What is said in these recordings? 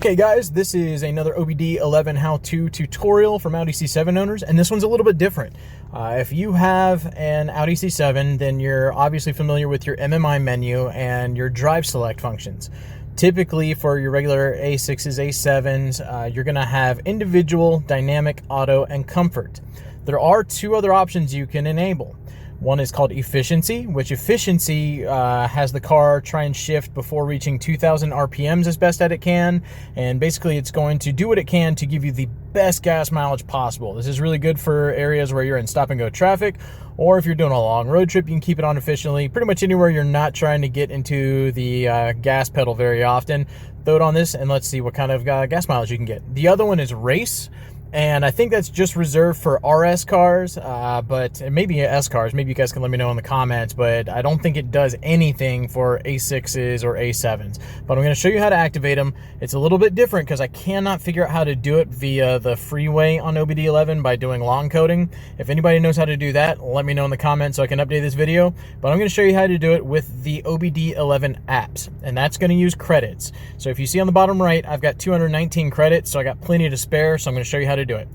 Okay guys, this is another OBD11 how-to tutorial from Audi C7 owners, and this one's a little bit different. If you have an Audi C7, then you're obviously familiar with your MMI menu and your drive select functions. Typically for your regular A6s, A7s, you're gonna have individual, dynamic, auto, and comfort. There are two other options you can enable. One is called efficiency, which efficiency has the car try and shift before reaching 2,000 RPMs as best as it can. And basically it's going to do what it can to give you the best gas mileage possible. This is really good for areas where you're in stop and go traffic, or if you're doing a long road trip, you can keep it on efficiently. Pretty much anywhere you're not trying to get into the gas pedal very often, throw it on this and let's see what kind of gas mileage you can get. The other one is race. And I think that's just reserved for RS cars, but maybe S cars. Maybe you guys can let me know in the comments, but I don't think it does anything for A6s or A7s. But I'm going to show you how to activate them. It's a little bit different because I cannot figure out how to do it via the freeway on OBD11 by doing long coding. If anybody knows how to do that, let me know in the comments so I can update this video. But I'm going to show you how to do it with the OBD11 apps, and that's going to use credits. So if you see on the bottom right, I've got 219 credits, so I got plenty to spare, so I'm going to show you how to do it.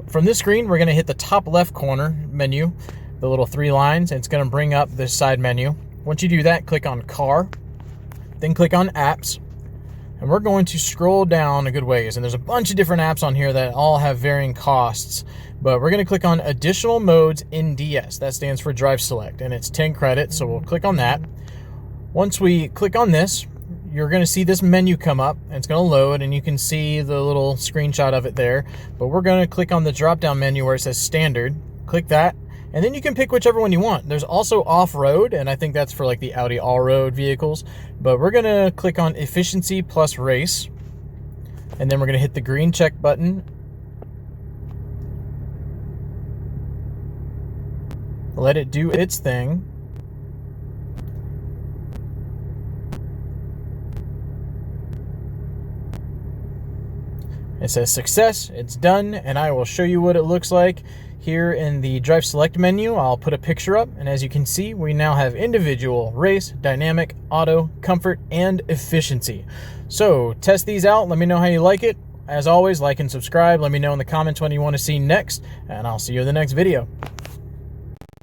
From this screen, we're going to hit the top left corner menu, the little three lines, and it's going to bring up this side menu. Once you do that, click on Car, then click on Apps, and we're going to scroll down a good ways, and there's a bunch of different apps on here that all have varying costs, but we're going to click on Additional Modes in DS. That stands for Drive Select, and it's 10 credits, so we'll click on that. Once we click on this, you're going to see this menu come up, and it's going to load, and you can see the little screenshot of it there. But we're going to click on the drop-down menu where it says Standard. Click that, and then you can pick whichever one you want. There's also Off-Road, and I think that's for like the Audi All-Road vehicles. But we're going to click on Efficiency plus Race, and then we're going to hit the green check button. Let it do its thing. It says success, it's done, and I will show you what it looks like here in the Drive Select menu. I'll put a picture up, and as you can see, we now have individual, race, dynamic, auto, comfort, and efficiency. So test these out, let me know how you like it. As always, like and subscribe, let me know in the comments what you want to see next, and I'll see you in the next video.